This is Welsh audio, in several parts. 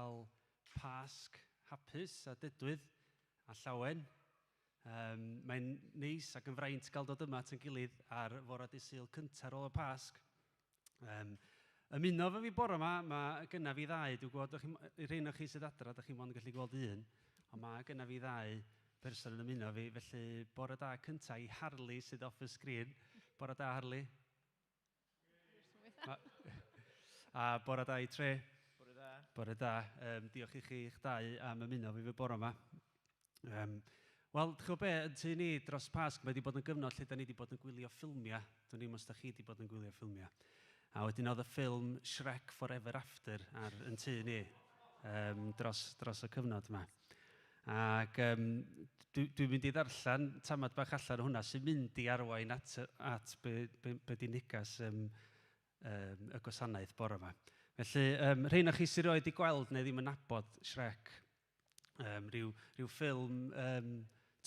gael Pasg hapus a dydwydd a llawen. Mae'n neis ac yn fraint gael dod yma at yn gilydd ar fore dydd Sul cyntaf ar ôl y Pasg. Ymuno fo fi bore yma, mae gynna fi ddau. Dwi'n gwybod, rhain o chi sydd adra, da chi'n mond yn gallu gweld un, ond mae gynna fi ddau person yn ymuno fi, felly bore da cyntaf i Harley sydd off y sgrin. Bore da, Harley. A bore da i Tre. Bore da. Bore da. Diolch i chi eich dau am ymuno fi bore yma. Wel, chi'n gwybod be, yn tu ni dros Pasg, mae wedi bod yn gyfnod lle da ni wedi bod yn gwylio ffilmiau. Dwi'n ddim os da chi wedi bod yn gwylio ffilmiau. A wedyn oedd y ffilm Shrek Forever After yn tu ni dros y cyfnod yma. Ac dwi'n mynd i ddarllen tamad bach allan o hwnna sy'n mynd i arwain at be di negas y gwasanaeth bore yma. Felly, rhain o chi sy'n roed i gweld neu ddim yn nabod Shrek, rhyw ffilm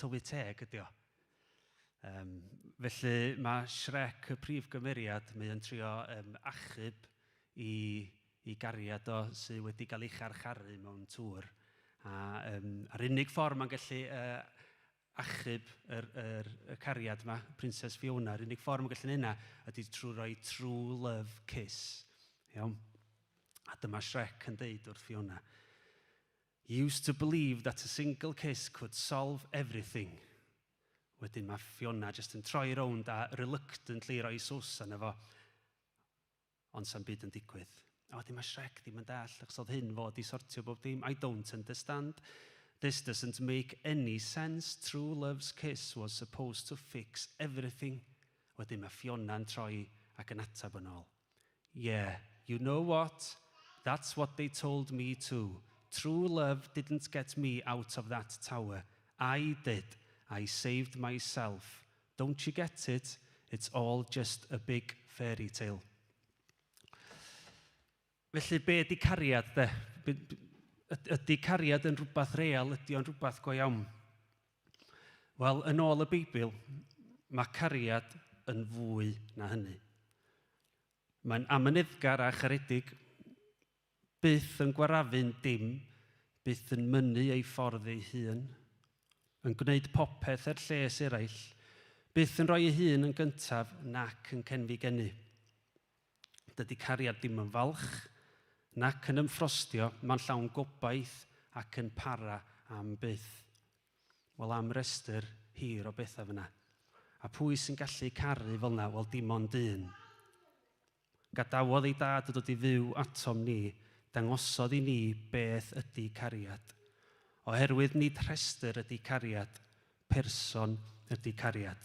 tylwyth teg ydi o. Felly mae Shrek y prif gymeriad, mae yn trio achub i gariad o sydd wedi cael ei charcharu mewn tŵr. A'r unig ffordd mae'n gallu achub y cariad yma, Princess Fiona, yr unig ffordd mae'n gallu neud ydy trwy roi true love kiss. Iawn? A dyma Shrek yn deud wrth Fiona. He used to believe that a single kiss could solve everything. Wedyn mae Fiona jyst yn troi rownd a reluctantly roi sws yna fo. Ond sa'n byd yn digwydd. A wedyn mae Shrek ddim yn dall, achos oedd hyn fod i sortio bob dim. I don't understand. This doesn't make any sense. True love's kiss was supposed to fix everything. Wedyn mae Fiona'n troi ac yn atab yn ôl. Yeah, you know what? That's what they told me too. True love didn't get me out of that tower. I did. I saved myself. Don't you get it? It's all just a big fairy tale. Felly, be ydy cariad, de? Ydy cariad yn rhywbeth real, ydy o'n rhywbeth go iawn? Wel, yn ôl y Beibl, mae cariad yn fwy na hynny. Mae'n amyneddgar a charedig, byth yn gwarafu'n dim, byth yn mynnu ei ffordd ei hun, yn gwneud popeth er lles eraill, byth yn rhoi ei hun yn gyntaf nac yn cenfigenu. Dydy cariad ddim yn falch, nac yn ymffrostio, mae'n llawn gobaith ac yn para am byth. Wel, am restr hir o bethau fyna. A pwy sy'n gallu caru fel yna? Wel, dim ond un. Gadawodd ei dad yn dod i fyw atom ni, dangosodd i ni beth ydy cariad. Oherwydd nid rhestr ydy cariad, person ydy cariad.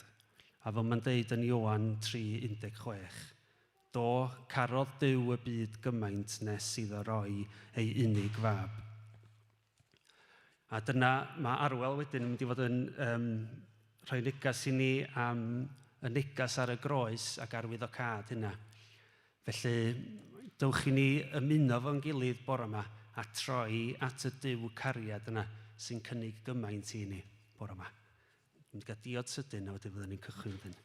A fel mae'n deud yn Ioan 3:16. Do, carodd Duw y byd gymaint nes iddo roi ei unig fab. A dyna mae Arwel wedyn yn mynd i fod yn rhoi negas i ni am y negas ar y Groes ac arwyddocâd hynna. Felly, dywch i ni ymuno fo'n gilydd bore yma a troi at y Duw cariad yna sy'n cynnig gymaint i ni bore yma. Dwi'n gael diod sydyn a wedyn fyddwn ni'n cychwyn wedyn.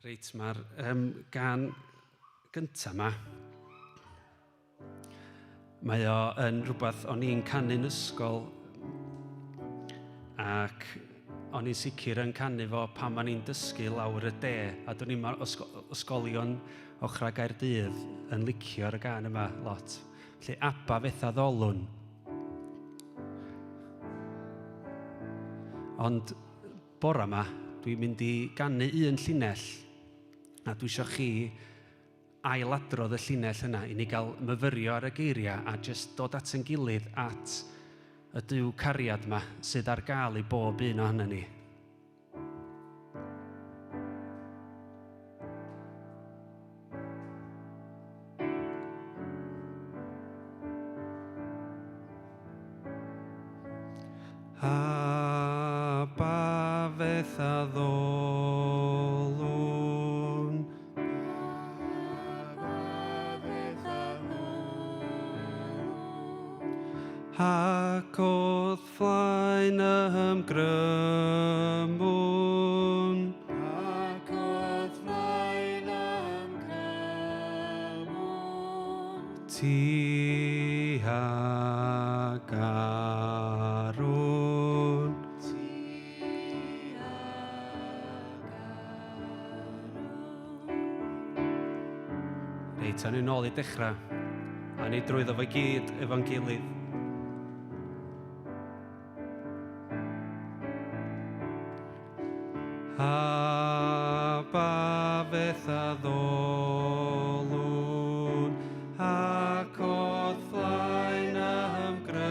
Reit, mae'r gan gyntaf yma. Mae o yn rhywbeth o'n i'n canu'n ysgol ac o'n i'n sicr yn canu fo pan o'n i'n dysgu lawr y de a dwi'n i'n ysgolion ochra Gaerdydd yn licio'r gan yma lot. Felly, Aba Fetha Ddolwn. Ond bore yma, dwi'n mynd i ganu un llinell a dwi eisiau chi ailadrodd y llinell yna i ni gael myfyrio ar y geiriau a jyst dod at yn gilydd at y Duw cariad yma sydd ar gael i bob un ohono ni. Aba Fetha Ddolwn. Ac oedd flaen ymgrymwn. Ac oedd Ti ag Arwn. Reit, a'n nôl i dechrau. A ni drwyddo fe gyd efo'n gilydd. A ba fetha ddolwn ac oedd flaen ymgrymwn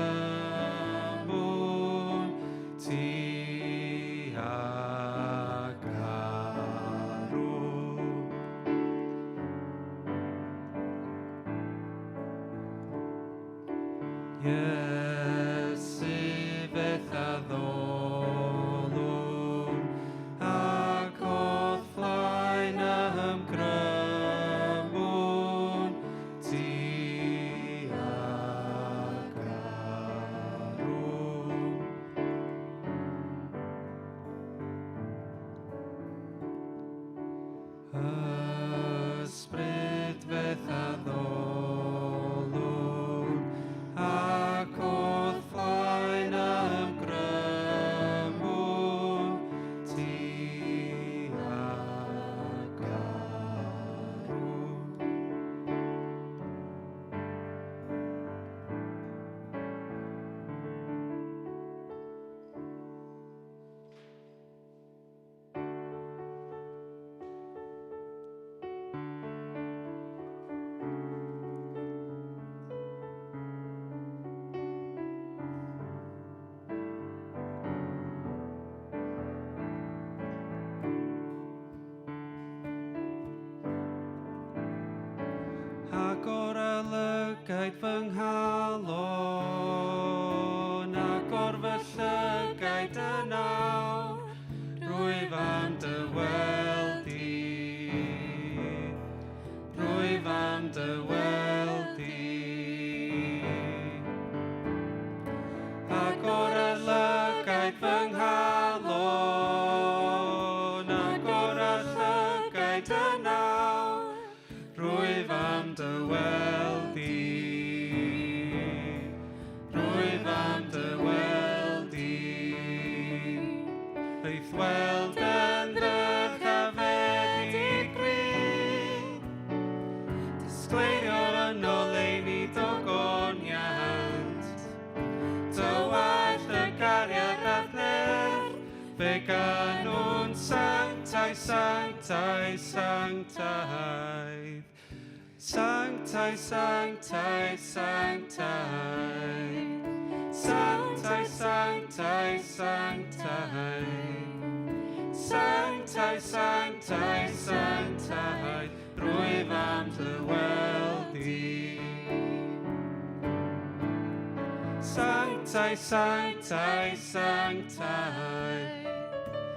ti ag Arwyn. Iesu fetha ddolwn ac oedd flaen ymgrymwn ti ag Arwyn. Ysbryd fetha ddolwn ac oedd flaen ymgrymwn ti ag Arwyn. Ac o'r olygaid fy nghalon, ac o'r fy llygaid y nawr, rwyf am dy weld i, rwyf am dy weld i. Ac o'r olygaid fy nghalon, ac o'r llygaid y nawr, rwyf am dy weld i, rwyf am dy weld i. Eith weld yn drych a fedigree, disgleirio yn oleuni dogoniant, dy wallt y gariad adner, fe ganwn sanctai, sanctai, sanctai. Sanctai, sanctai, sanctai. Sanctai, sanctai, sanctai. Sanctai, sanctai, sanctai. Rwyf am dy weld i. Sanctai, sanctai, sanctai.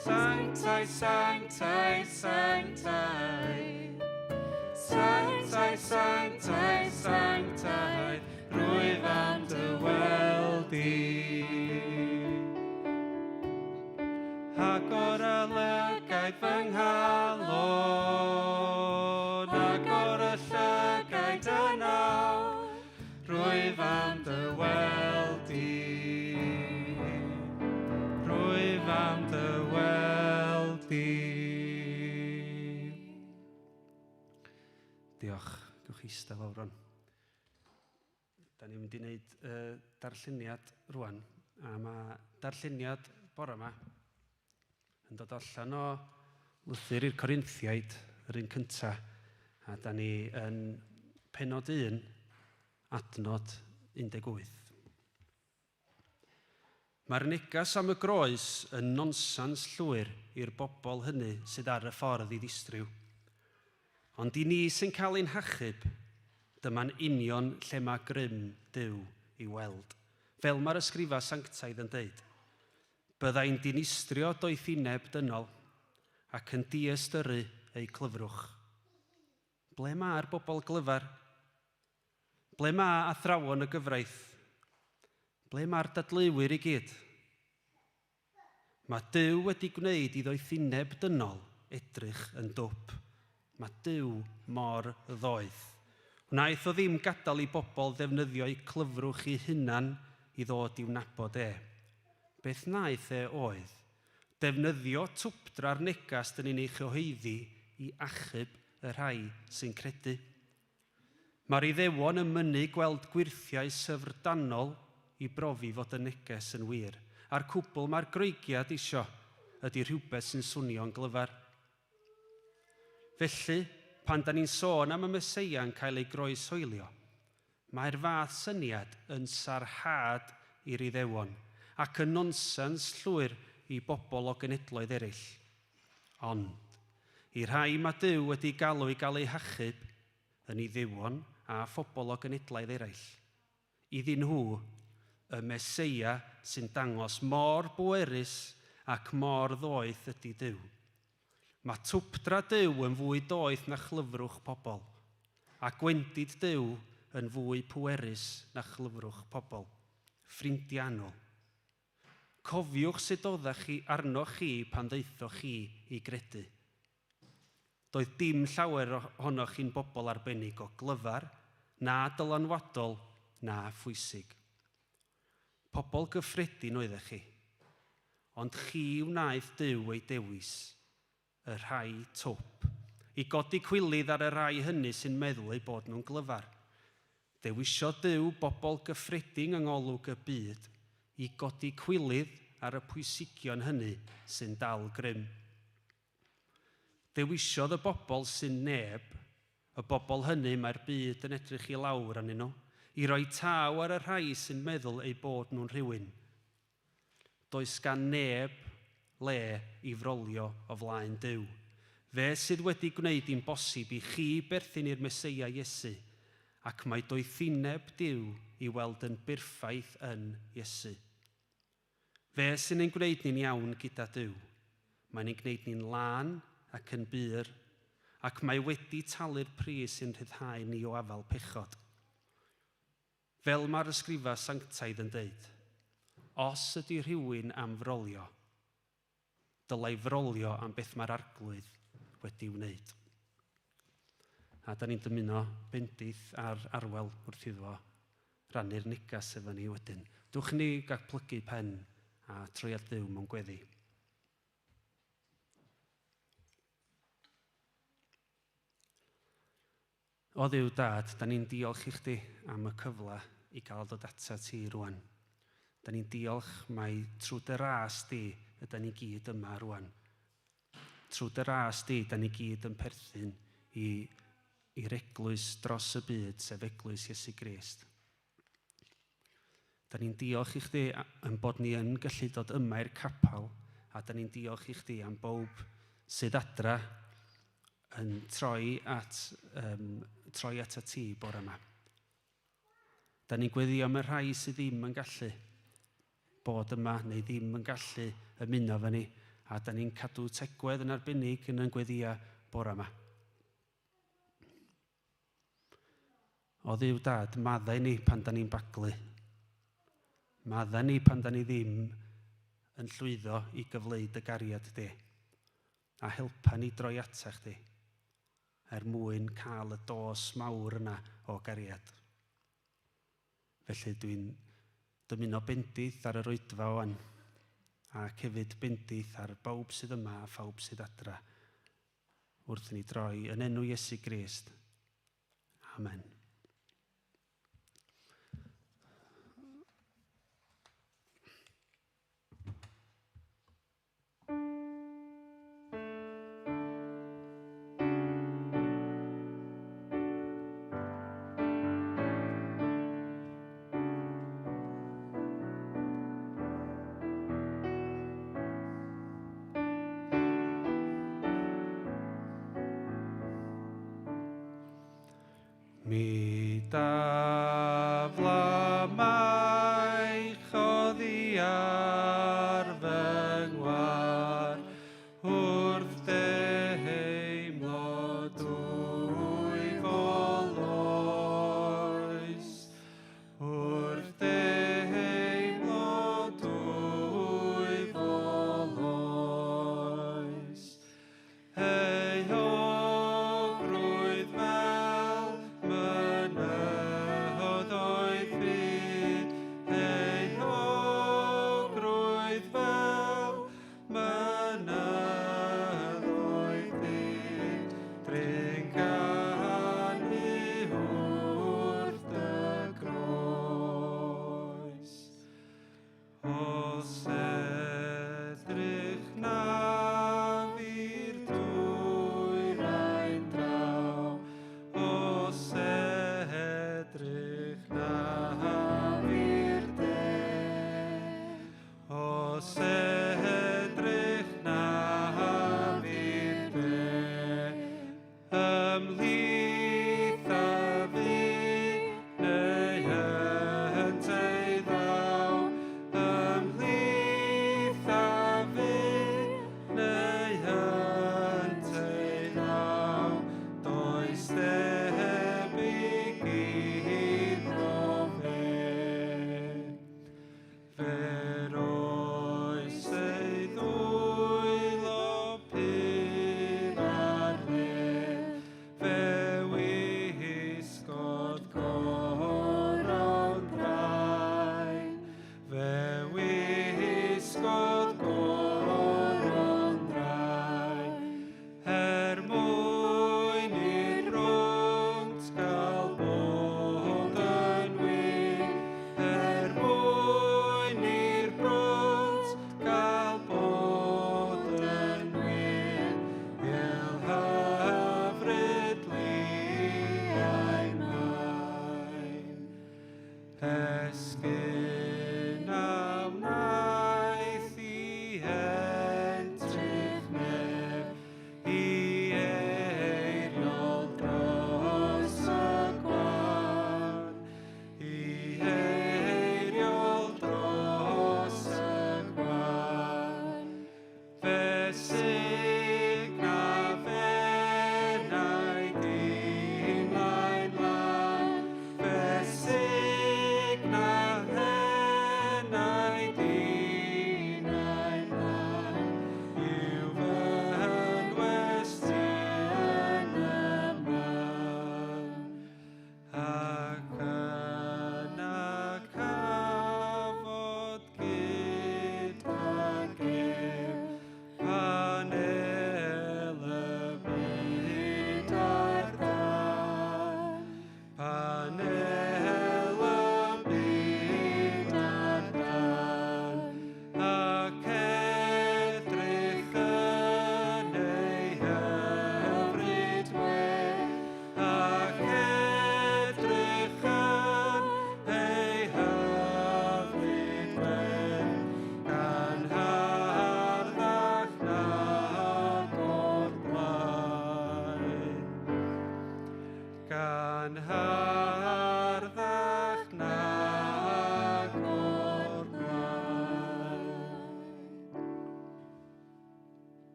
Sanctai, sanctai, sanctai. Sanctai, sanctai, sanctai, rwyf am dy weld i. Ac o'r olygaid fy nghalon, ac o'r llygaid y nawr, rwyf am dy weld i, rwyf am dy weld i. Diolch. Gewch chi eistedd lawr rwan. Da ni'n mynd i wneud darlluniad rwan. A mae darlluniad bore yma yn dod allan o Llwyr i'r Corinthiaid, yr un cyntaf. A da ni yn pennod 1, adnod 18. Mae'r neges am y Groes yn nonsens llwyr i'r bobl hynny sydd ar y ffordd i ddistriw. Ond i ni sy'n cael ein hachub, dyma'n union lle mae grym Duw i weld. Fel mae'r ysgrifa sanctaidd yn deud, byddai'n dinistrio doethineb dynol ac yn diestyru eu clyfrwch. Ble mae'r bobl glyfar? Ble mae athrawon y gyfraith? Ble mae'r dadleuwyr i gyd? Mae Duw wedi gwneud i ddoethineb dynol edrych yn dwp. Mae Duw mor ddoeth. Wnaeth o ddim gadael i bobl ddefnyddio eu clyfrwch eu hunan i ddod i'w nabod e. Beth wnaeth e oedd defnyddio twbdra'r negas dyn ni'n ei chyhoeddi i achub y rhai sy'n credu. Mae'r Iddewon yn mynnu gweld gwirthiau syfrdanol i brofi fod y neges yn wir, a'r cwbl mae'r groegiad isio ydy rhywbeth sy'n swnio'n glyfar. Felly, pan da ni'n sôn am y Meseia yn cael ei groeshoelio, mae'r fath syniad yn sarhad i'r Iddewon ac yn nonsens llwyr i bobl o genedloedd eraill. Ond, i rhai mae Duw wedi galw i gael ei hachub yn Iddewon a phobl o genedloedd eraill. Iddyn nhw, y Meseia sy'n dangos mor bwerus ac mor ddoeth ydy Duw. Mae twbdra Duw yn fwy doeth na chlyfrwch pobl, a gwendid Duw yn fwy pwerus na chlyfrwch pobl. Ffrindiannol. Cofiwch sut oeddech chi arnoch chi pan ddeithoch chi i gredu. Doedd dim llawer ohonoch chi'n bobl arbennig o glyfar, na dylanwadol, na phwysig. Pobl gyffredin oeddech chi, ond chi wnaeth Duw ei dewis, y rhai twp, i godi cwilydd ar y rhai hynny sy'n meddwl eu bod nhw'n glyfar. Dewisio Duw bobl gyffredin yng ngolwg y byd, i godi cwilydd ar y pwysigion hynny sy'n dal grym. Dewisiodd y bobl sy'n neb, y bobl hynny mae'r byd yn edrych i lawr arnyn nhw, i roi taw ar y rhai sy'n meddwl eu bod nhw'n rhywun. Does gan neb le i frolio o flaen Duw. Fe sydd wedi gwneud i'n bosib i chi berthyn i'r Meseia Iesu, ac mae doethineb Duw i weld yn berffaith yn Iesu. Fe sy'n ein gwneud ni'n iawn gyda Duw. Mae'n ein gwneud ni'n lân ac yn byr, ac mae wedi talu'r pris sy'n rhyddhau ni o afal pechod. Fel mae'r ysgrifa sanctaidd yn deud, os ydy rhywun am frolio, dylai frolio am beth mae'r arglwydd wedi wneud. A da ni'n dymuno bendith ar Arwel wrth iddo rannu'r negas efo ni wedyn. Dwch ni gael plygu pen a troi at Duw mewn gweddi. O Dduw Dad, da ni'n diolch i chdi am y cyfle i gael dod ata ti rwan. Da ni'n diolch mai trwy dy ras di yda ni gyd yma rwan. Trwy dy ras di, da ni gyd yn perthyn i'r eglwys dros y byd, sef eglwys Iesu Grist. Da ni'n diolch i chdi am bod ni yn gallu dod yma i'r capel, a da ni'n diolch i chdi am bob sydd adra yn troi at y ti bore yma. Da ni'n gweddio am y rhai sydd ddim yn gallu bod yma neu ddim yn gallu ymuno efo ni, a da ni'n cadw tegwedd yn arbennig yn gweddio bore yma. O Dduw Dad, maddau ni pan da ni'n baglu. Maddau ni pan da ni ddim yn llwyddo i gyfleu dy gariad di, a helpa ni droi ata chdi, mwyn cael y dos mawr yna o gariad. Felly dwi'n dymuno bendith ar yr Oedfa wan, ac hefyd bendith ar bawb sydd yma a phawb sydd adra, wrth ni droi yn enw Iesu Grist. Amen. Mi dafla mai choddi ar fy ngwar, wrth deimlo dwy foloes, wrth deimlo dwy foloes. Ei ogrwydd fel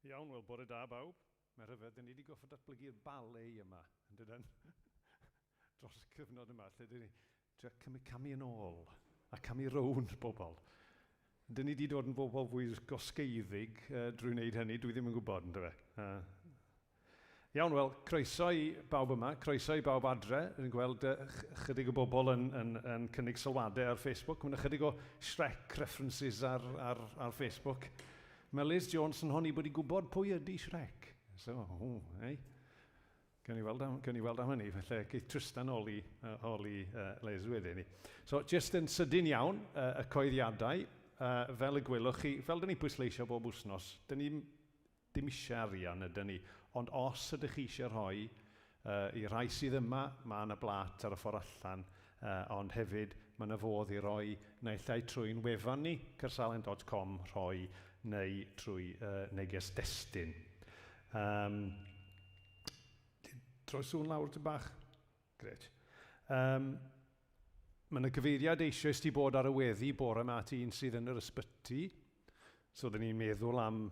Iawn, wel, bore da bawb. Mae rhyfedd, ni wedi goffo datblygu'r ballet yma, yn dydyn? Dros y cyfnod yma, lle dyn ni camu yn ôl a camu rownd bobl. Dyn ni wedi dod yn bobl fwy gosgeiddig drwy wneud hynny, dwi ddim yn gwybod, yn dweud. Iawn, wel, croeso i bawb yma, croeso i bawb adre. Rwy'n gweld chydig o bobl yn cynnig sylwadau ar Facebook. Mae'n chydig o Shrek references ar Facebook. Mae Liz Jones yn honni bod i gwybod pwy ydy Shrek. So, Gan i weld am hynny, felly geith Tristan holi Liz wedyn ni. So, just yn sydyn iawn, y coeddiadau, fel y gwylwch chi, fel dyn ni pwysleisio bob wsnos, dyn ni ddim eisiau arian ydyn ni, ond os ydych chi eisiau rhoi i rai sydd yma, mae yna blat ar y ffordd allan, ond hefyd mae yna fodd i roi naill ai trwy'n wefan ni, cyrsalen.com, rhoi neu trwy neges destun. Troi sŵn lawr ty bach? Gret. Mae yna gyfeiriad eisoes ti bod ar y weddi bore yma at un sydd yn yr ysbyty. So, dyn ni'n meddwl am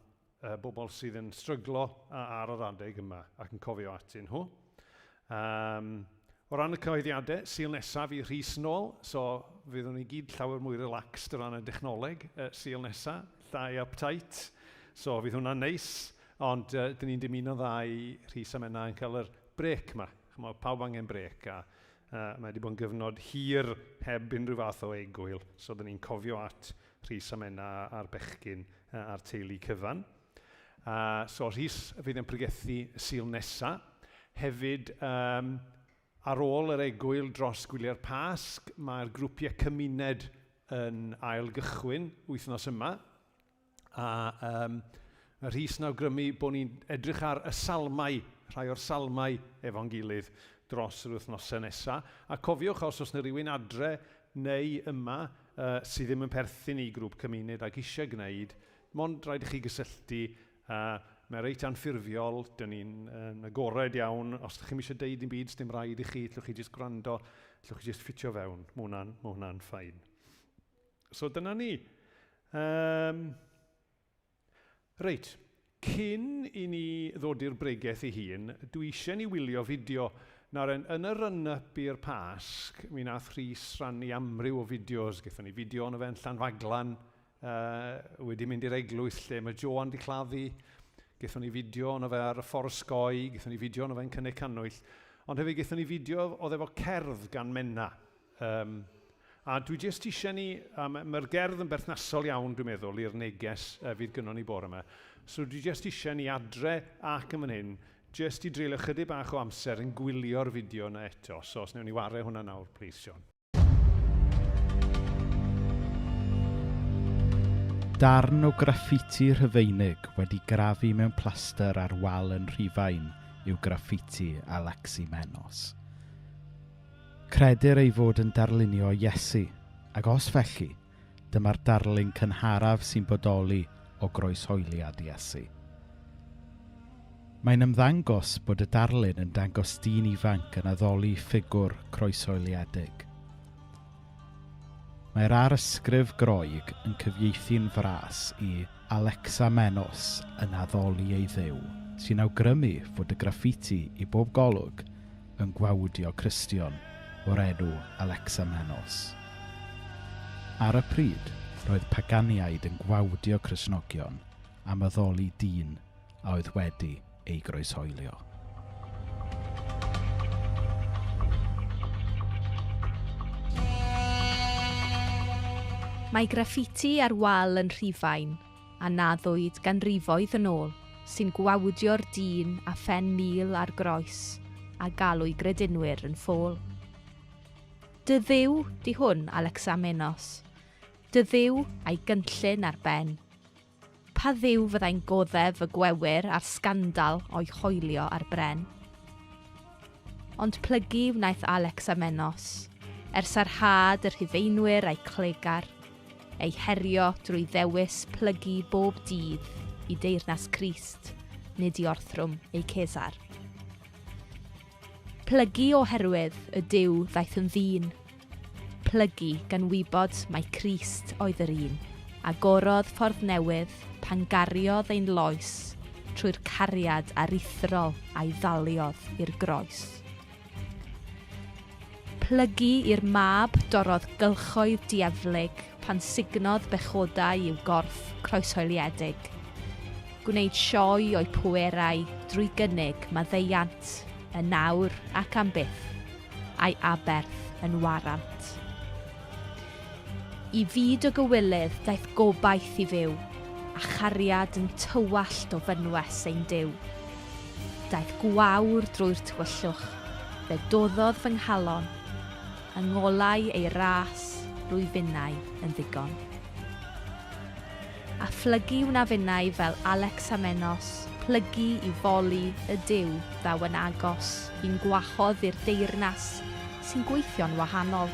bobl sydd yn stryglo ar yr adeg yma ac yn cofio atyn nhw. O ran y cyhoeddiadau, Sul nesaf i Rhys nôl, so fyddwn ni gyd llawer mwy relaxed o ran y dechnoleg Sul nesaf, llai uptight, so fydd hwnna'n neis, ond dyn ni'n dymuno dda i Rhys a Menna yn cael yr brec yma. Pawb angen brec a mae wedi bod yn gyfnod hir heb unrhyw fath o egwyl, so dyn ni'n cofio at Rhys a Menna a'r bechgyn a'r teulu cyfan. So Rhys fydd yn pregethu Sul nesaf. Hefyd, ar ôl yr egwyl dros gwylio'r Pasg, mae'r grwpiau cymuned yn ail gychwyn wythnos yma. Rhys yn awgrymu bod ni'n edrych ar y salmau, rhai o'r salmau efo'n gilydd dros yr wythnosau nesaf. A cofiwch os oes yna rhywun adre neu yma sydd ddim yn perthyn i grŵp cymuned ac eisiau gwneud, mond rhaid i chi gysylltu. Mae'n reit anffurfiol, dyn ni'n agored iawn. Os ydych chi'n eisiau deud yn byd, dim rhaid i chi, llwch chi jyst gwrando, llwch chi jyst ffitio fewn. Mae hwnna'n ffain. So dyna ni. Reit, cyn i ni ddod i'r bregaeth ei hun, dwi eisiau ni wylio fideo. Nawr, yn y run-up i'r Pasg, mi nath Rhys rannu amryw o fideos. Gaethon ni fideo yn y fe'n Llanfaglan, wedi mynd i'r eglwys lle mae Joan di claddu. Gaethon ni fideo yn fe ar y ffordd sgoi, gaethon ni fideo yn fe'n Cynnig Cannwyll. Ond hefyd gaethon ni fideo oedd efo cerdd gan Menna. A dwi jyst eisiau ni, mae'r gerdd yn berthnasol iawn dwi'n meddwl i'r neges fydd gynnon ni bore yma. So dwi jyst eisiau ni adre ac yn fan hyn, jyst i dreulio chydig bach o amser yn gwylio'r fideo yna eto. So os newn ni ware hwnna nawr, please, John. Darn o graffiti Rhufeinig wedi grafu mewn plaster ar wal yn Rhufain yw graffiti Alexi Menos. Credir ei fod yn darlunio Iesu, ac os felly, dyma'r darlun cynharaf sy'n bodoli o groeshoeliad Iesu. Mae'n ymddangos bod y darlun yn dangos dyn ifanc yn addoli ffigwr croeshoeliedig. Mae'r arysgrif Groeg yn cyfieithu'n fras i Alexa Menos yn addoli ei dduw, sy'n awgrymu fod y graffiti i bob golwg yn gwawdio Cristion o'r enw Alexa Menos. Ar y pryd, roedd Paganiaid yn gwawdio Cristnogion am addoli dyn a oedd wedi ei groeshoelio. Mae graffiti ar wal yn Rhufain a naddwyd ganrifoedd yn ôl sy'n gwawdio'r dyn a phen mil ar groes a galw gredinwyr yn ffôl. Dy dduw di hwn Alexa Menos, dy dduw a'i gynllun ar ben. Pa dduw fyddai'n goddef y gwewyr a'r sgandal o'i choelio ar bren? Ond plygu wnaeth Alexa Menos, ers ar had yr Rhufeinwyr a'i clegar, ei herio drwy ddewis plygu bob dydd i deyrnas Crist, nid i orthrwm ei Cesar. Plygu oherwydd y Duw ddaeth yn ddyn. Plygu gan wybod mai Crist oedd yr un, a gorodd ffordd newydd pan gariodd ein loes trwy'r cariad aruthrol a'i ddaliodd i'r groes. Plygu i'r mab dorodd gylchoedd dieflig pan signodd bechodau i'w gorff croeshoeliedig. Gwneud sioe o'i pwerau drwy gynnig maddeiant, y nawr ac am byth, a'i aberth yn warant. I fyd o gywilydd daeth gobaith i fyw, a chariad yn tywallt o fynwes ein Duw. Daeth gwawr drwy'r tywyllwch, fe doddodd fy nghalon, yng ngolau ei ras rwy finnau yn ddigon. A phlygu wna finnau fel Alexamenos, plygu i foli y Duw ddaw yn agos i'n gwachodd i'r deyrnas sy'n gweithio'n wahanol.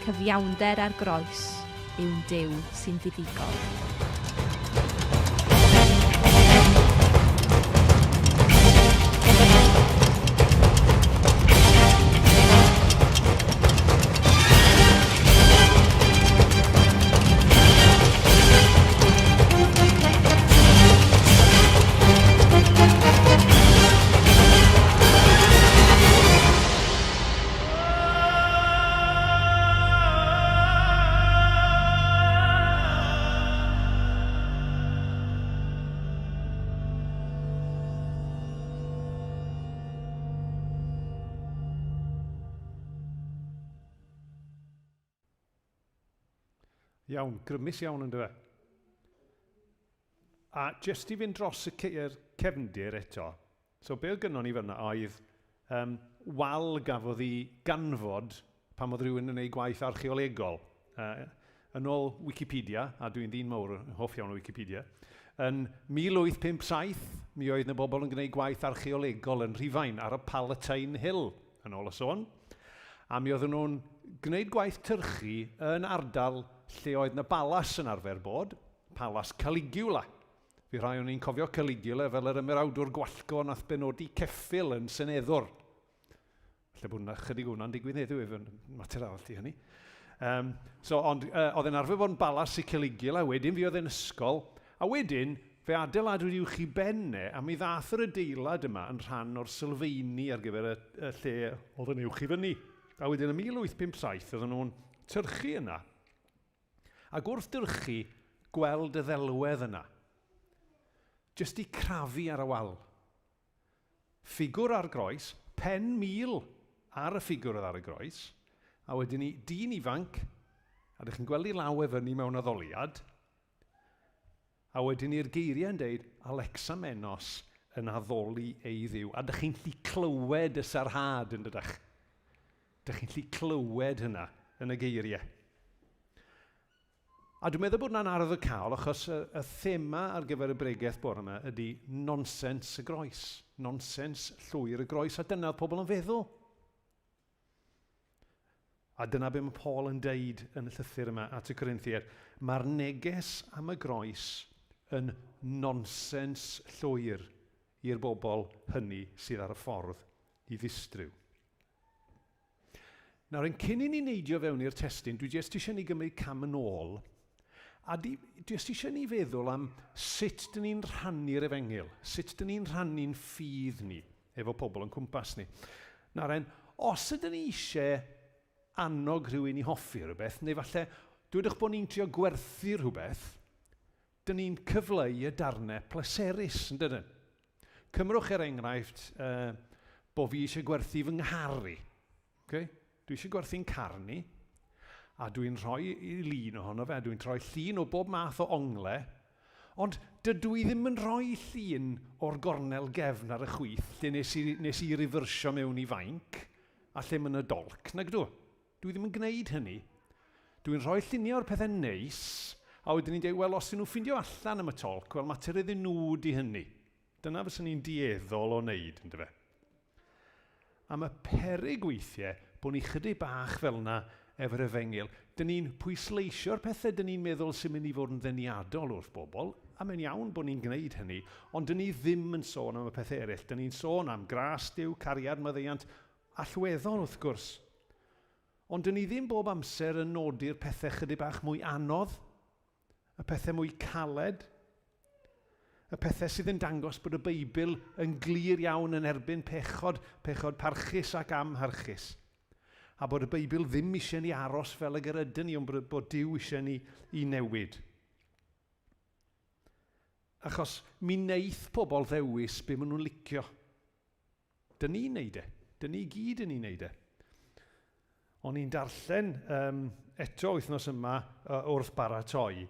Cyfiawnder ar groes yw'n Duw sy'n fuddigol. Iawn, grymus iawn yn dyfa. A jyst i fynd dros y cefndir eto, so be oedd gynnon ni fyna oedd wal gafodd ei ganfod pan oedd rhywun yn ei gwaith archeolegol. Yn ôl Wikipedia, a dwi'n ddyn mawr yn hoff iawn o Wikipedia, yn 1857, mi oedd yna bobl yn gwneud gwaith archeolegol yn Rhufain ar y Palatine Hill, yn ôl y sôn. A mi oedden nhw'n gwneud gwaith tyrchu yn ardal lle oedd yna balas yn arfer bod, Palas Caligula. Fi rhai o'n i'n cofio Caligula fel yr ymerawdwr gwallgo nath benodi ceffyl yn Seneddwr. Lle bod yna chydig hwnna'n digwydd heddiw efo'n mater arall i hynny. Ond oedd yn arfer bod yn balas i Caligula, wedyn fi oedd yn ysgol, a wedyn fe adeiladwyd uwch i benne, a mi ddath yr adeilad yma yn rhan o'r sylfeini ar gyfer y lle oedd yn uwch i fyny. A wedyn yn 1857 oedden nhw'n tyrchu yna. Ac wrth dyrchu, gweld y ddelwedd yna. Jyst i crafu ar y wal. Ffigwr ar groes, pen mil ar y ffigwr ar y groes, a wedyn ni dyn ifanc, a ydych chi'n gweld i law efo ni mewn addoliad, a wedyn ni'r geiriau'n deud, Alexamenos yn addoli ei ddiw. A ydych chi'n lli clywed y sarhad yn dydych. Ydych chi'n lli clywed hynna yn y geiriau. A dwi'n meddwl bod yna'n ardd y cael, achos y thema ar gyfer y bregaeth bore yma ydy nonsens y groes. Nonsens llwyr y groes, a dyna pobl yn feddwl. A dyna be mae Paul yn deud yn y llythyr yma at y Corinthiaid. Mae'r neges am y groes yn nonsens llwyr i'r bobl hynny sydd ar y ffordd i ddistryw. Nawr, yn cyn i ni neidio fewn i'r testun, dwi jyst eisiau ni gymryd cam yn ôl, a jyst eisiau ni feddwl am sut dyn ni'n rhannu'r Efengyl, sut dyn ni'n rhannu'n ffydd ni efo pobl yn cwmpas ni. Nawr, os ydyn ni eisiau annog rhywun i hoffi rhywbeth, neu falle dwedwch bod ni'n trio gwerthu rhywbeth, dyn ni'n cyfleu y darnau pleserus, yn dydyn? Cymrwch enghraifft bod fi eisiau gwerthu fy ngharu. Okay? Dwi eisiau gwerthu'n carni, a dwi'n rhoi i lun ohono fe, dwi'n rhoi llun o bob math o ongle, ond dydw i ddim yn rhoi llun o'r gornel gefn ar y chwith, lle nes i refersio mewn i fainc, a lle mae'n y dolc, nag ydw. Dwi ddim yn gwneud hynny. Dwi'n rhoi lluniau o'r pethau neis, a wedyn ni'n dweud, wel, os ydyn nhw ffindio allan am y tolc, wel, mater iddyn nhw di hynny. Dyna fyswn ni'n dieddol o wneud, ynddo fe. A mae peryg weithiau bod ni chydig bach fel yna efo'r Efengyl. Dyn ni'n pwysleisio'r pethau dyn ni'n meddwl sy'n mynd i fod yn ddeniadol wrth bobl, a mae'n iawn bod ni'n gwneud hynny, ond dyn ni ddim yn sôn am y pethau eraill. Dyn ni'n sôn am gras Duw, cariad, maddeiant, allweddol wrth gwrs. Ond dyn ni ddim bob amser yn nodi'r pethau chydig bach mwy anodd, y pethau mwy caled, y pethau sydd yn dangos bod y Beibl yn glir iawn yn erbyn pechod parchus ac amharchus. A bod y Beibl ddim eisiau ni aros fel y gyrydyn ni, ond bod Duw eisiau ni i newid. Achos mi wneith pobl ddewis be maen nhw'n licio. Dyn ni'n neud e. Dyn ni gyd yn ni'n neud e. O'n i'n darllen eto wythnos yma wrth baratoi.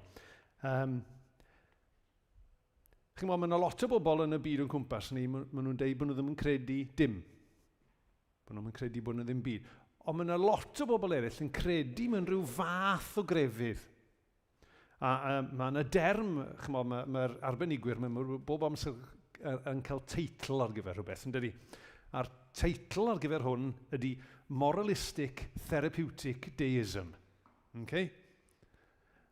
Chi'n meddwl, mae yna lot o bobl yn y byd yn cwmpas ni, maen nhw'n deud bod nhw ddim yn credu dim. Bod nhw'n credu bod nhw ddim byd. Ond mae yna lot o bobl eraill yn credu mewn rhyw fath o grefydd. A mae yna derm, chi'n meddwl, mae'r arbenigwyr, mae bob amser yn cael teitl ar gyfer rhywbeth, yn dydi? A'r teitl ar gyfer hwn ydy Moralistic Therapeutic Deism. Okay?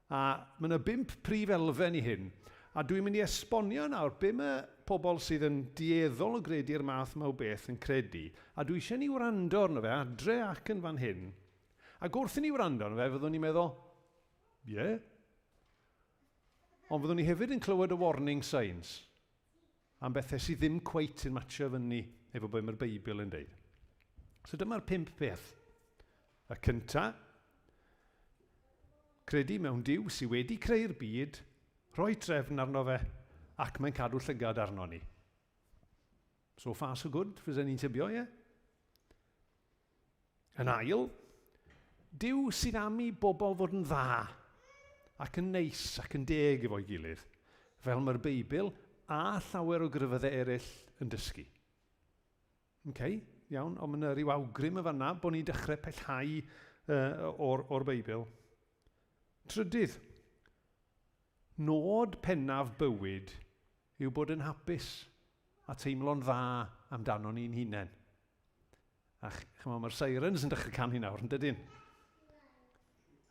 A mae yna 5 prif elfen i hyn. A dwi'n mynd i esbonio nawr be mae pobl sydd yn dieddol o gredu'r math yma o beth yn credu. A dwi eisiau ni wrando arno fe, adre ac yn fan hyn. Ac wrth i ni wrando arno fe, fyddwn ni'n meddwl, Ond fyddwn ni hefyd yn clywed y warning signs am bethau sydd ddim cweit yn matcho fyny efo be mae'r Beibl yn deud. So dyma'r 5 peth. Y cynta, credu mewn Duw sydd wedi creu'r byd, rhoi trefn arno fe, ac mae'n cadw llygad arno ni. So far so good, fyddwn ni'n tybio, ie? Yn ail, Duw sydd am i bobl fod yn dda, ac yn neis ac yn deg efo'i gilydd, fel mae'r Beibl a llawer o gryfyddau eraill yn dysgu. Iawn, ond mae'n rhyw awgrym y fanna bod ni'n dechrau pellhau o'r Beibl. Trydydd, nod pennaf bywyd yw bod yn hapus a teimlo'n dda amdano ni'n hunain. A mae'r sirens yn dechrau canu nawr, yn dydyn?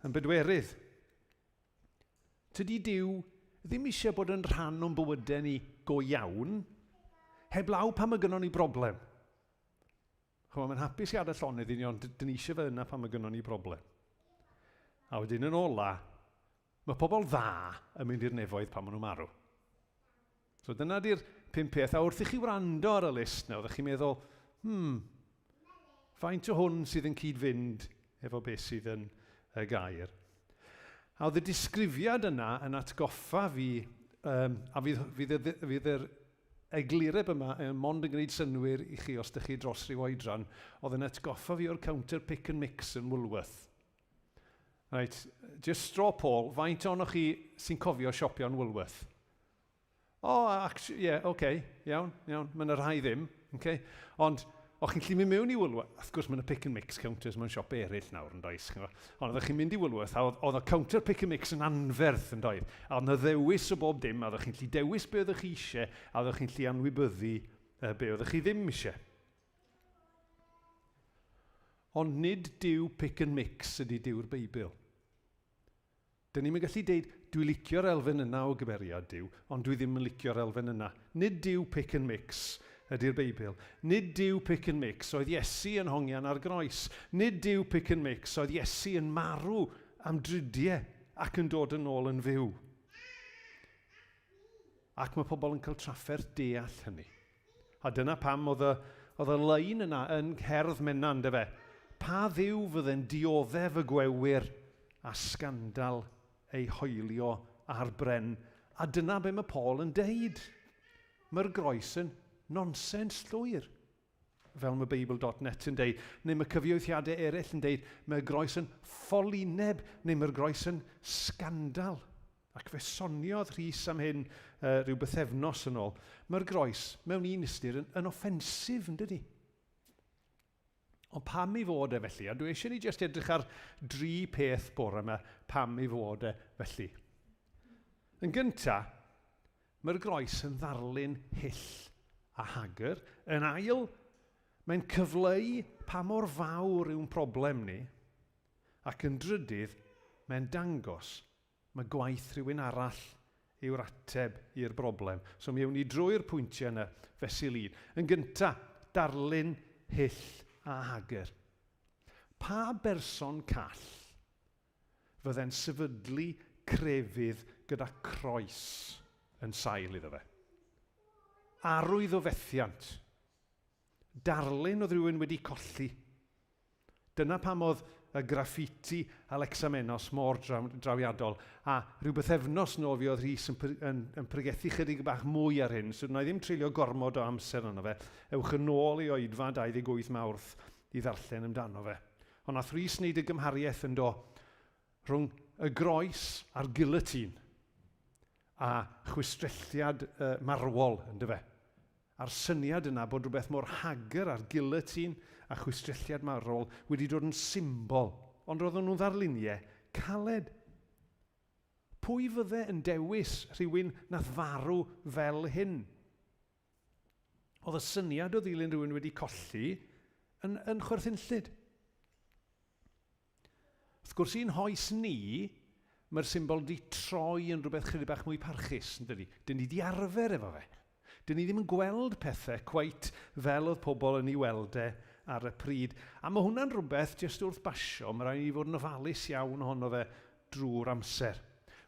Yn bedwerydd, tydi Duw ddim eisiau bod yn rhan o'n bywydau ni go iawn, heblaw pan mae gynnon ni broblem. Mae'n hapus i adael llonydd i ni, ond dyn ni eisiau fe yna pan mae gynnon ni broblem. A wedyn yn ola, mae pobl dda yn mynd i'r nefoedd pan maen nhw'n marw. So dyna di'r 5 peth. A wrth i chi wrando ar y list nawr, ydych chi'n meddwl, faint o hwn sydd yn cyd-fynd efo beth sydd yn y gair. A oedd y disgrifiad yna yn atgoffa fi, a fydd yr eglureb yma yn mond yn gwneud synwyr i chi os ydych chi dros ryw oedran, oedd yn atgoffa fi o'r counter pick and mix yn Woolworth. Right, just straw poll, faint o'noch chi sy'n cofio siopio yn Woolworth? Iawn, mae'n rhai ddim, ond o'ch chi'n lli mynd mewn i Woolworth, wrth gwrs mae'n pick and mix counters mewn siop eraill nawr yn does, ond oeddech chi'n mynd i Woolworth, a oedd y counter pick and mix yn anferth yn doedd, a oedd y ddewis o bob dim, a oeddech chi'n lli dewis be oeddech chi eisiau, a oeddech chi'n lli anwybyddu be oeddech chi ddim eisiau. Ond nid Duw pick and mix ydy Duw'r Beibl. Dyn ni'n gallu deud, dwi licio'r elfen yna o gymeriad Duw, ond dwi ddim yn licio'r elfen yna. Nid Duw pick and mix ydy'r Beibl. Nid Duw pick and mix oedd Iesu yn hongian ar groes. Nid Duw pick and mix oedd Iesu yn marw am drydiau ac yn dod yn ôl yn fyw. Ac mae pobl yn cael trafferth deall hynny. A dyna pam oedd y lein yna yn cerdd Menna, ynde fe. Pa ddiw fydde'n dioddef y gwewyr a sgandal ei hoelio ar bren. A dyna be mae Paul yn deud. Mae'r groes yn nonsens llwyr, fel mae Bible.net yn deud, neu mae cyfieithiadau eraill yn deud, mae'r groes yn ffolineb, neu mae'r groes yn sgandal. Ac fe soniodd Rhys am hyn rhyw bythefnos yn ôl. Mae'r groes mewn un ystyr yn offensif, yn dydi? Ond pam i fod e felly? A dwi eisiau ni jyst edrych ar 3 peth bore yma pam i fod e felly. Yn gyntaf, mae'r groes yn ddarlun hyll a hagyr. Yn ail, mae'n cyfleu pa mor fawr yw'n problem ni. Ac yn drydydd, mae'n dangos mae gwaith rhywun arall yw'r ateb i'r broblem. So mi ewn ni drwy'r pwyntiau yna fesul un. Yn gyntaf, darlun hyll a hagyr. Pa berson call fydde'n sefydlu crefydd gyda croes yn sail iddo fe? arwydd o fethiant. Darlun oedd rhywun wedi colli. Dyna pam oedd y graffiti Alexamenos mor drawiadol. A rhyw bythefnos nôl fi oedd Rhys yn pregethu chydig bach mwy ar hyn. So wna i ddim treulio gormod o amser yno fe. Ewch yn ôl i Oedfa 28 Mawrth i ddarllen amdano fe. Ond nath Rhys wneud y gymhariaeth yn do rhwng y groes a'r gilotine a chwistrelliad marwol yn dy fe. A'r syniad yna bod rhywbeth mor hagar a'r gilotine a chwistrelliad marwol wedi dod yn symbol. Ond roedden nhw'n ddarluniau caled. Pwy fydde yn dewis rhywun nath farw fel hyn? Oedd y syniad o ddilyn rhywun wedi colli yn chwerthinllyd. Wrth gwrs i'n hoes ni, mae'r symbol di troi yn rhywbeth chydig bach mwy parchus, yn dydi? Dyn ni di arfer efo fe. Dyn ni ddim yn gweld pethau cweit fel oedd pobl yn ei weld ar y pryd. A mae hwnna'n rhywbeth jyst wrth basio, mae rhaid i fod yn ofalus iawn ohono fe drwy'r amser.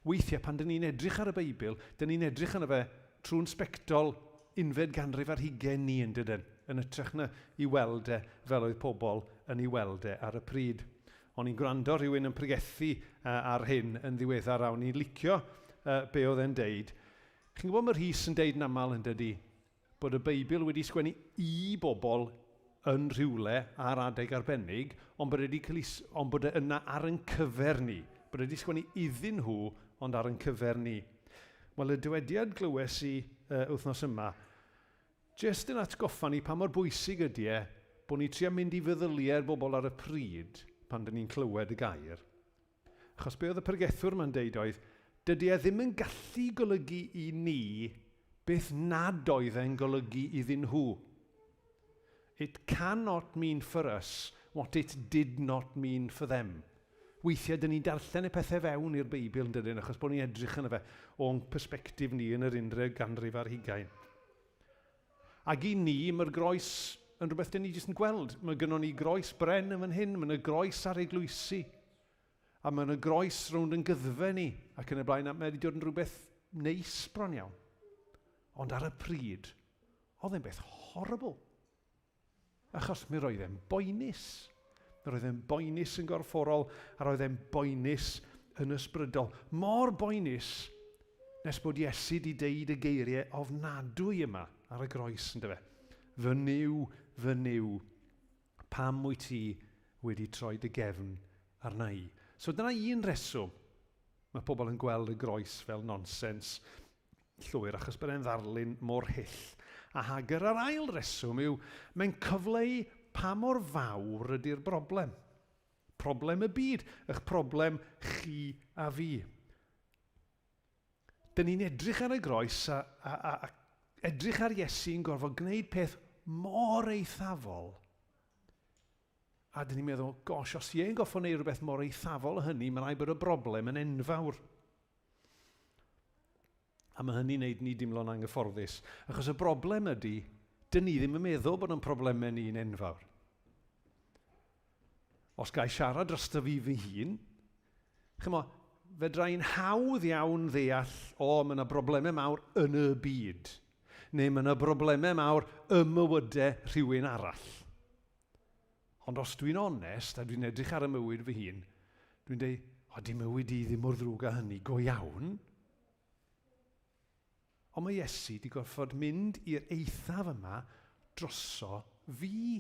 Weithiau pan dyn ni'n edrych ar y Beibl, dyn ni'n edrych arno fe trwy'n sbectol unfed ganrif ar 20 ni yn dydyn, yn ytrach na i weld fel oedd pobl yn ei weld ar y pryd. O'n i'n gwrando rhywun yn pregethu ar hyn yn ddiweddar a o'n i'n licio be oedd e'n deud. Chi'n gwybod mae Rhys yn deud yn aml yn dydi bod y Beibl wedi sgwennu i bobl yn rhywle ar adeg arbennig, ond bod e yna ar yn cyfer ni. Bod e wedi sgwennu iddyn nhw, ond ar yn cyfer ni. Wel, y dywediad glywes i wythnos yma, jyst yn atgoffa ni pa mor bwysig ydy bod ni trio mynd i feddyliau'r bobl ar y pryd pan dyn ni'n clywed y gair. Achos be oedd y pregethwr yma'n deud oedd, dydy e ddim yn gallu golygu i ni beth nad oedd e'n golygu iddyn nhw. It cannot mean for us what it did not mean for them. Weithiau, dyn ni'n darllen y pethau fewn i'r Beibl yn dydyn, achos bod ni'n edrych yn y fe o'n persbectif ni yn yr unrhyw ganrif ar 20. Ac i ni, mae'r groes yn rhywbeth dyn ni jyst yn gweld. Mae gynnon ni groes bren yn fan hyn, mae yna groes ar eglwysi, a mae yna groes rownd yn gyddfe ni, ac yn y blaen, mae wedi dod yn rhywbeth neis bron iawn. Ond ar y pryd, oedd e'n beth horrible. Achos mi roedd e'n boenus. Roedd e'n boenus yn gorfforol, a roedd e'n boenus yn ysbrydol. Mor boenus, nes bod Iesu di deud y geiriau ofnadwy yma ar y groes yn dyfe. Fy niw, pam wyt ti wedi troi dy gefn arna i. So dyna un reswm. Mae pobl yn gweld y groes fel nonsens llwyr, achos bod e'n ddarlun mor hyll a hagar. Yr ail reswm yw, mae'n cyfleu pa mor fawr ydy'r broblem. Problem y byd, eich problem chi a fi. Dyn ni'n edrych ar y groes a edrych ar Iesu'n gorfod gwneud peth mor eithafol. A dyn ni'n meddwl, gosh, os ie'n goffo wneud rhywbeth mor eithafol hynny, mae'n rhaid bod y broblem yn enfawr. A mae hynny'n neud ni dimlo'n anghyfforddus. Achos y broblem ydy, dyn ni ddim yn meddwl bod yn problemau ni'n enfawr. Os gai siarad dros fi fy hun, chymo, fedrai'n hawdd iawn ddeall, mae yna broblemau mawr yn y byd. Neu mae yna broblemau mawr ymywydau rhywun arall. Ond os dwi'n onest, a dwi'n edrych ar y mywyd fy hun, dwi'n dweud, di mywyd i ddim o'r ddrwg â hynny go iawn. Ond mae Iesu di gorfod mynd i'r eithaf yma droso fi.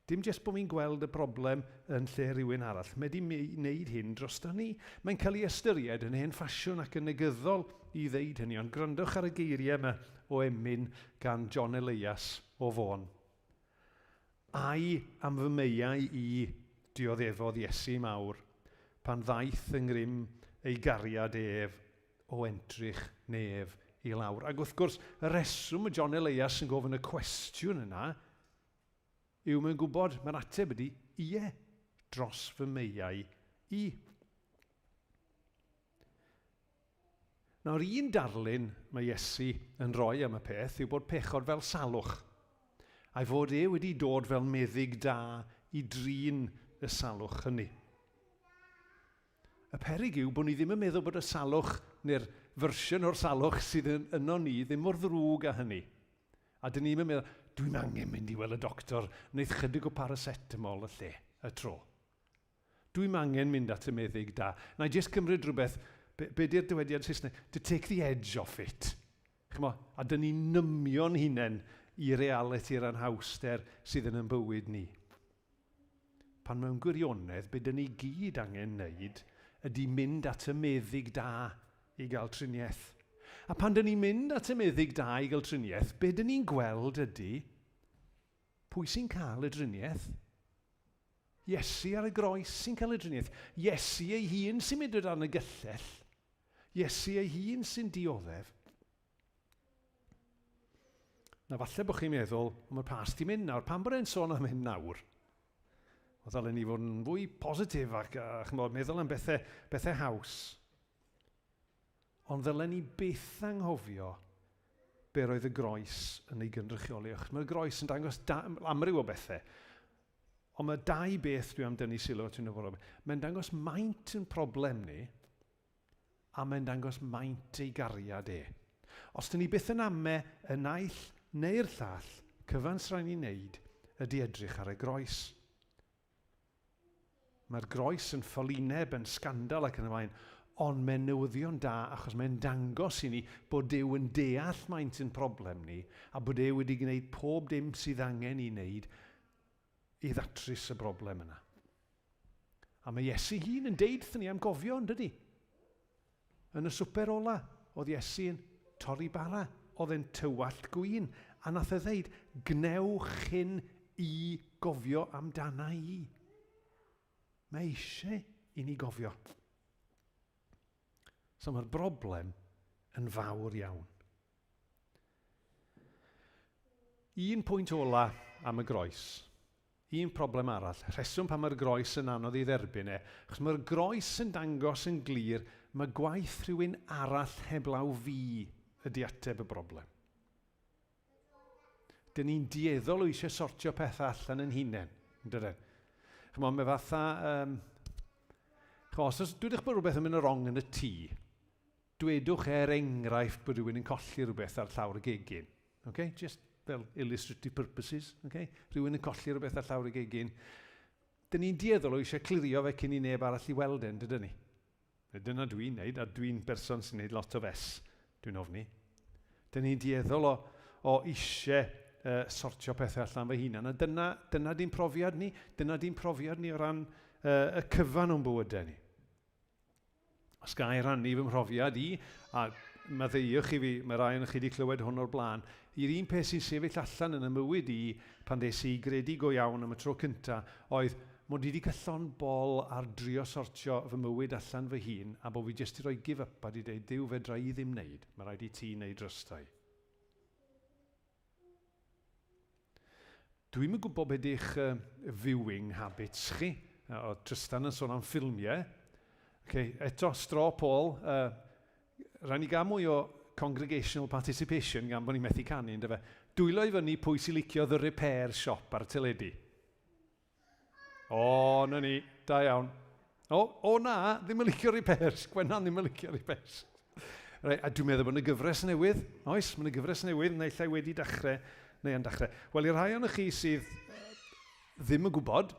Dim jyst bod fi'n gweld y broblem yn lle rhywun arall. Mae di wneud hyn drosto ni. Mae'n cael ei ystyried yn hen ffasiwn ac yn negyddol i ddeud hynny. Ond gwrandwch ar y geiriau yma o emyn gan John Elias o Fôn. Ai am fy meiau i dioddefodd Iesu mawr pan ddaeth yng ngrym ei gariad ef o entrych nef i lawr. Ac wrth gwrs, y reswm y John Elias yn gofyn y cwestiwn yna yw mae'n gwybod, mae'r ateb ydy, ie, dros fy meiau i. Nawr, un darlun mae Iesu yn rhoi am y peth yw bod pechod fel salwch, a'i fod wedi dod fel meddyg da i drin y salwch hynny. Y peryg yw bod ni ddim yn meddwl bod y salwch neu'r fersiwn o'r salwch sydd yno ni ddim mor ddrwg â hynny. A dyn ni'n meddwl, dwi'n angen mynd i weld y doctor, wneud chydig o paracetamol y lle, y tro. Dwi'n angen mynd at y meddyg da. Na i jyst cymryd rhywbeth, be di'r dywediad Saesneg? To take the edge off it. A dyn ni'n nymio'n hunain i realiti'r anhawster sydd yn bywyd ni. Pan mewn gwirionedd, be dyn ni gyd angen wneud ydy mynd at y meddyg da i gael triniaeth. A pan dyn ni'n mynd at y meddyg da i gael triniaeth, be dyn ni'n gweld ydy pwy sy'n cael y driniaeth? Iesu ar y groes sy'n cael y driniaeth. Iesu ei hun sy'n mynd o dan y gyllell. Iesu ei hun sy'n dioddef. Na falle bod chi'n meddwl, mae'r pas di mynd nawr, pan bod e'n sôn am hyn nawr? O ddalen ni fod yn fwy positif ac meddwl am bethau haws. Ond ddylen ni byth anghofio be roedd y groes yn ei gynrychioli. Mae'r groes yn dangos amryw o bethau. Ond mae dau beth dwi am dynnu sylw at hyn o fod. Mae'n dangos maint yn problem ni, a mae'n dangos maint ei gariad e. Os dyn ni byth yn ame y naill neu'r llall, cyfans rhaid ni'n neud ydy edrych ar y groes. Mae'r groes yn ffylineb, yn sgandal ac yn y blaen, ond mae'n newyddion da achos mae'n dangos i ni bod Duw yn deall maint yn problem ni a bod Duw wedi gwneud pob dim sydd angen i wneud i ddatrys y broblem yna. A mae Iesu hun yn deud wrthyn ni am gofio, yn dydi? Yn y swper ola, oedd Iesu'n torri bara, oedd e'n tywallt gwyn, a nath e ddeud, gnewch hyn i gofio amdana i. Mae eisiau i ni gofio. So mae'r broblem yn fawr iawn. Un pwynt ola am y groes. Un problem arall. Rheswm pan mae'r groes yn anodd i dderbyn e. Achos mae'r groes yn dangos yn glir mae gwaith rhywun arall heblaw fi ydy ateb y broblem. Dyn ni'n dieddol o eisiau sortio pethau allan yn hunain. Mae fatha... os dwi bod rhywbeth yn mynd yn wrong yn y tŷ, dwedwch enghraifft bod rhywun yn colli rhywbeth ar llawr y gegin. Okay? Just fel illustrative purposes. Okay? Rhywun yn colli rhywbeth ar llawr y gegin. Dyn ni'n dieddol o eisiau clirio fe cyn i neb arall i weld e'n, dydyn ni? Dyna dwi'n neud, a dwi'n berson sy'n neud lot o fes, dwi'n ofni. Dyn ni'n dieddol o eisiau sortio pethau allan fy hunan. A dyna di'n profiad ni. Dyna di'n profiad ni o ran y cyfan o'n bywydau ni. Os ga i rannu fy mhrofiad i, a maddeuwch i fi, mae rai yn chi wedi clywed hwn o'r blaen, i'r un peth sy'n sefyll allan yn y mywyd i, pan des i gredu go iawn am y tro cyntaf, oedd mod i wedi cyllon bol ar drio sortio fy mywyd allan fy hun, a bod fi jyst i roi give up a di dweud, Duw fedra i ddim wneud, mae rhaid i ti wneud drystai. Dwi'n yn gwybod beth i'ch viewing habits chi, o Tristan yn sôn am ffilmiau. Eto, straw Paul, rhaid ni gael mwy o congregational participation gan bod ni'n methu canu, ynddo fe. Dwylo i fyny pwy sy'n licio the repair shop ar teledu. Na ni, da iawn. Na, ddim yn licio repairs. Gwennan ddim yn licio repairs. A dwi'n meddwl bod yna gyfres newydd. Oes, mae yna gyfres newydd, neu lle wedi dechrau, neu yn dechrau. Wel, i'r rhai o'n chi sydd ddim yn gwybod,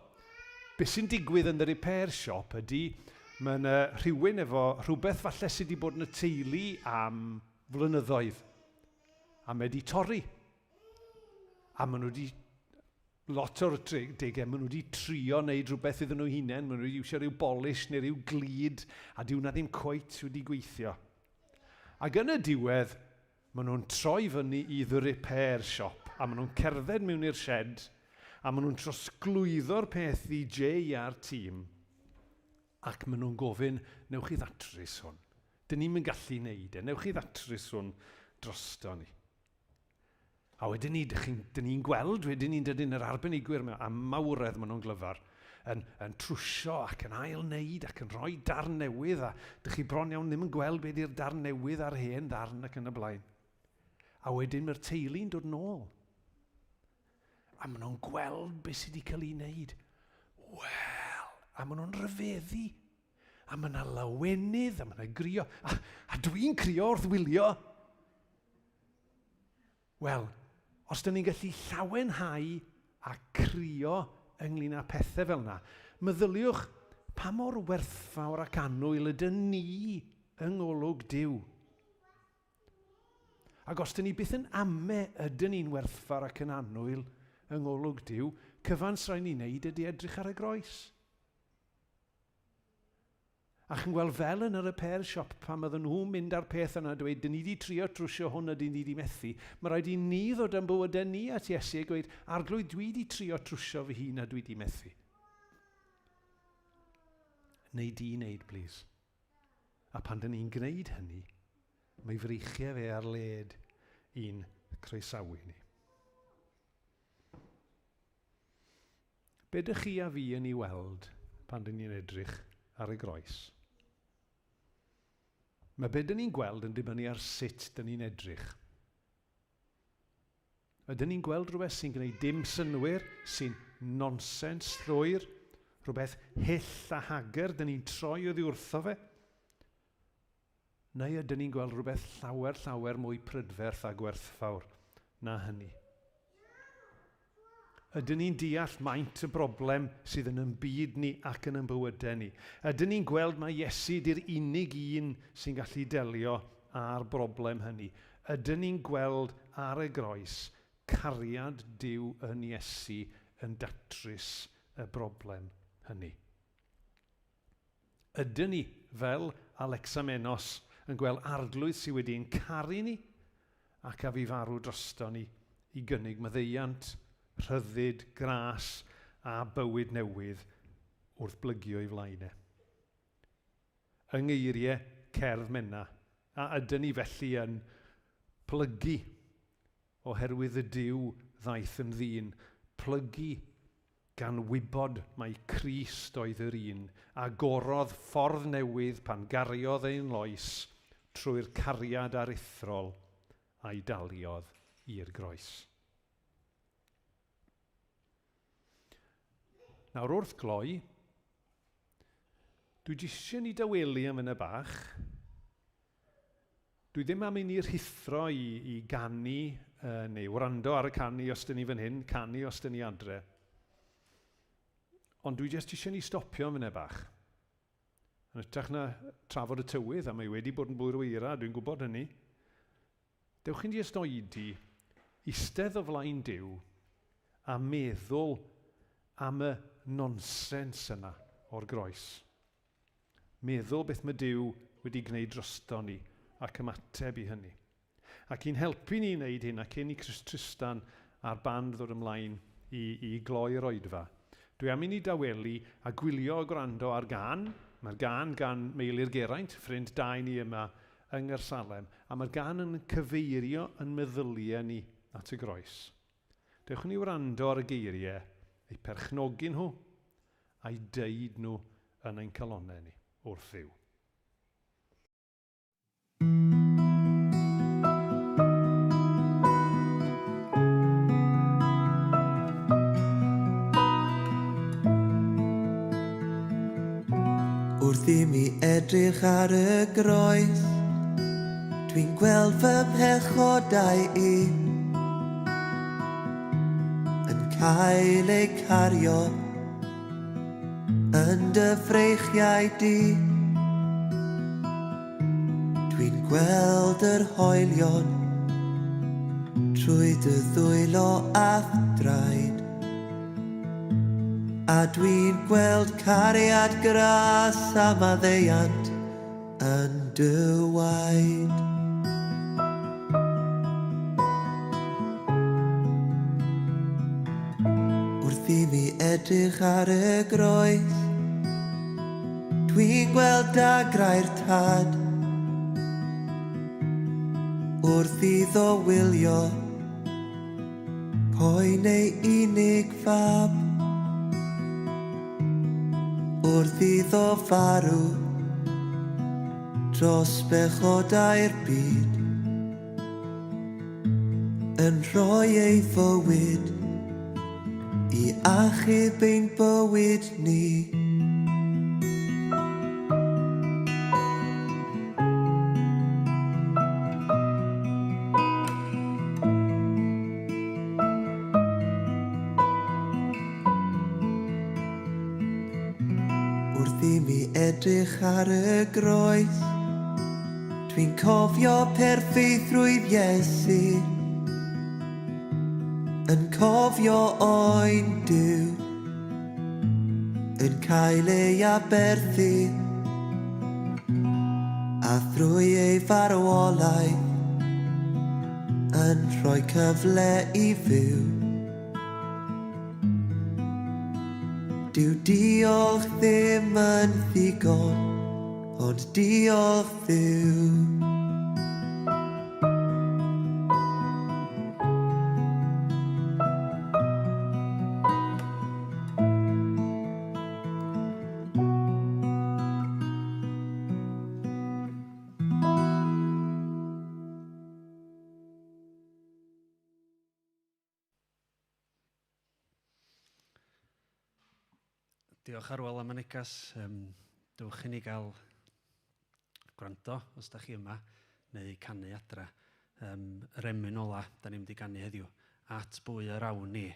beth sy'n digwydd yn y repair shop ydy, mae'n rhywun efo rhywbeth falle sydd wedi bod yn y teulu am flynyddoedd. A mae wedi torri. A maen nhw wedi, lot o'r degau, maen nhw wedi trio wneud rhywbeth iddyn nhw hunain, maen nhw wedi iwsio rhyw polish neu rhyw glid, a dyw na ddim cweit wedi gweithio. Ac yn y diwedd, maen nhw'n troi fyny i the repair shop, a maen nhw'n cerdded mewn i'r shed, a maen nhw'n trosglwyddo'r peth i Jay a'r tîm, ac maen nhw'n gofyn, newch chi ddatrys hwn. Dyn ni'n gallu wneud newch chi ddatrys hwn drosto ni. A wedyn ni'n gweld, wedyn ni'n dydyn yr arbenigwyr mewn, a mawredd maen nhw'n glyfar, yn trwsio ac yn ail wneud ac yn rhoi darn newydd, a dych chi bron iawn ddim yn gweld beth yw'r darn newydd a'r hen darn ac yn y blaen. A wedyn mae'r teulu'n dod nôl. A maen nhw'n gweld beth sydd wedi cael ei wneud. Wel, a maen nhw'n rhyfeddu. A mae yna lawenydd, a mae yna grio. A dwi'n crio wrth wylio. Wel, os dyn ni'n gallu llawenhau a crio ynglyn â pethau fel yna, meddyliwch pa mor werthfawr ac annwyl ydyn ni yng ngolwg Duw. Ac os dyn ni byth yn ame ydyn ni'n werthfawr ac yn annwyl yng ngolwg Duw, cyfans rhaid ni'n neud ydy edrych ar y groes. A chi'n gweld fel yn yr repair shop pan oedden nhw'n mynd ar peth yna a dweud, dyn ni wedi trio trwsio hwn a dyn ni wedi methu. Mae rhaid i ni ddod yn bywydau ni at Iesu a gweud, arglwydd dwi wedi trio trwsio fy hun a dwi wedi methu. Neu di wneud, please. A pan dyn ni'n gwneud hynny, mae freichiau fe ar led i'n croesawu ni. Be dych chi a fi yn ei weld pan dyn ni'n edrych ar y groes? Mae be dyn ni'n gweld yn dibynnu ar sut dyn ni'n edrych. Ydyn ni'n gweld rhywbeth sy'n gwneud dim synwyr, sy'n nonsens llwyr, rhywbeth hyll a hager, dyn ni'n troi oddi wrtho fe? Neu ydyn ni'n gweld rhywbeth llawer mwy prydferth a gwerthfawr na hynny? Ydyn ni'n deall maint y broblem sydd yn byd ni ac yn bywydau ni? Ydyn ni'n gweld mae Iesu di'r unig un sy'n gallu delio â'r broblem hynny? Ydyn ni'n gweld ar y groes cariad Duw yn Iesu yn datrys y broblem hynny? Ydyn ni, fel Alexamenos, yn gweld arglwydd sydd wedi'n caru ni ac a fi farw drosto ni i gynnig maddeuant, rhyddid, gras a bywyd newydd wrth blygio i flaenau. Yng ngeiriau cerdd menna, a ydyn ni felly yn plygu oherwydd y Duw ddaeth yn ddyn, plygu gan wybod mae Crist oedd yr un, a gorodd ffordd newydd pan gariodd ein loes trwy'r cariad aruthrol a'i daliodd i'r groes. Nawr wrth gloi, dwi eisiau ni dawelu am yna bach. Dwi ddim am mynd i'r rhithro i ganu neu wrando ar y canu os dyn ni fan hyn, canu os dyn ni adre. Ond dwi eisiau ni stopio am yna bach. Yn ytrach na trafod y tywydd, a mae wedi bod yn bwyr wyra, dwi'n gwybod hynny. Dewch chi'n jyst oedi eistedd o flaen Duw a meddwl am y nonsens yna o'r groes. Meddwl beth mae Duw wedi gwneud drosto ni ac ymateb i hynny. Ac i'n helpu ni wneud hyn ac ein i Tristan a'r band ddod ymlaen i gloi'r Oedfa. Dwi am i ni dawelu a gwylio o gwrando ar gan. Mae'r gan Meilir Geraint, ffrind dau ni yma yng Nghersalem, a mae'r gan yn cyfeirio yn meddyliau ni at y groes. Dewch ni wrando ar y geiriau, eu perchnogi nhw, a'i deud nhw yn ein calonnau ni wrth Dduw. Wrth i mi edrych ar y groes, dwi'n gweld fy mhechodau i yn cael eu cario yn dy freichiau di. Dwi'n gweld yr hoelion trwy dy ddwylo a draed, a dwi'n gweld cariad gras a maddeuant yn dy waed. Wrth i mi edrych ar y groes, dwi'n gweld dagrau'r tad wrth iddo wylio poen ei unig fab, wrth iddo farw dros bechodau'r byd, yn rhoi ei fywyd i achub ein bywyd ni. edrych ar y groes, dwi'n cofio perffeithrwydd Iesu, yn cofio oen Duw, yn cael ei aberthu, a thrwy ei farwolaeth, yn rhoi cyfle i fyw. Dyw diolch ddim yn ddigon, ond diolch Dduw. Diolch Arwel am y negas. Dywch i ni gael gwrando, os da chi yma, neu canu adra. Yr emyn ola, da ni'n mynd i ganu heddiw, at bwy yr awn ni.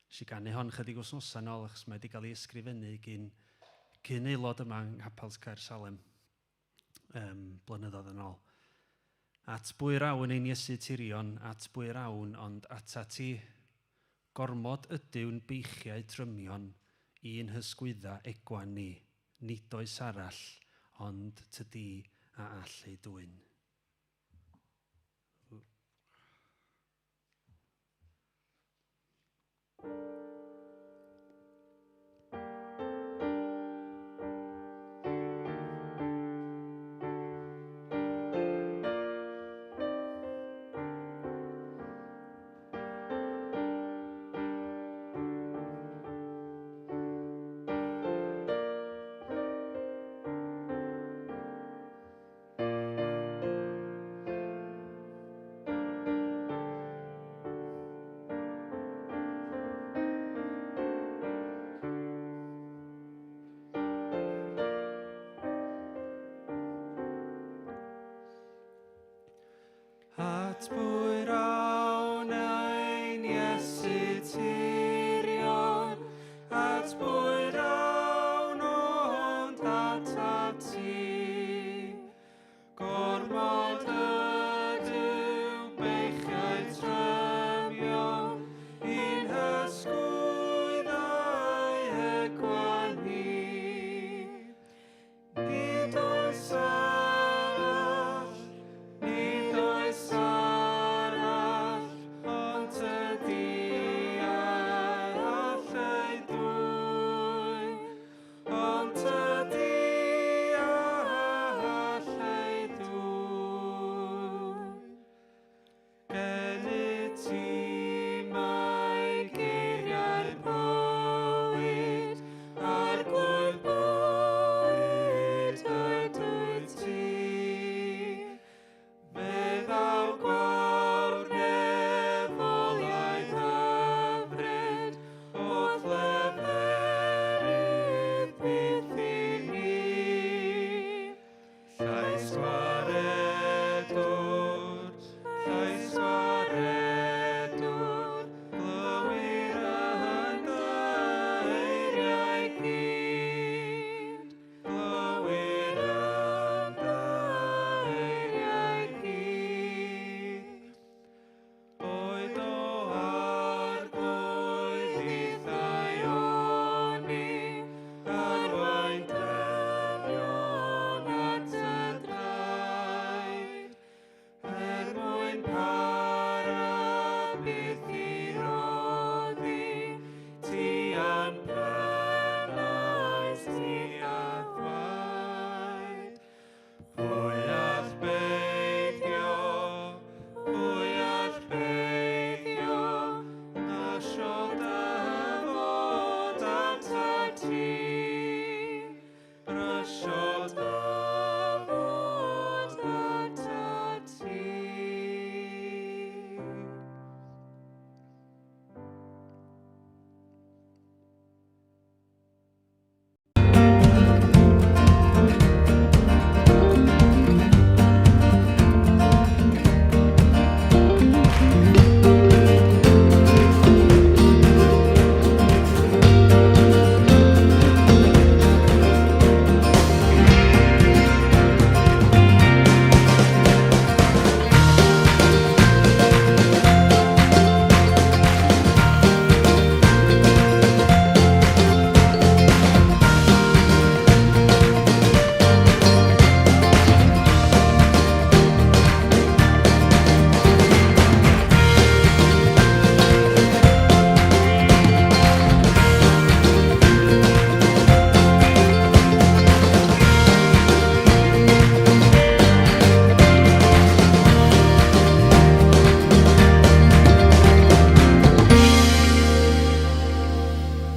Si ganu hon chydig wsnosa nôl, achos mae wedi cael ei ysgrifennu cyn aelod yma yng Nghapel Caersalem blynyddoedd yn ôl. At bwy'r awn ein Iesu tirion, at bwy'r awn, ond ata ti gormod ydyw'n beichiau trymion, un hysgwydda egwan ni, nid oes arall, ond tydi a all ei dwyn.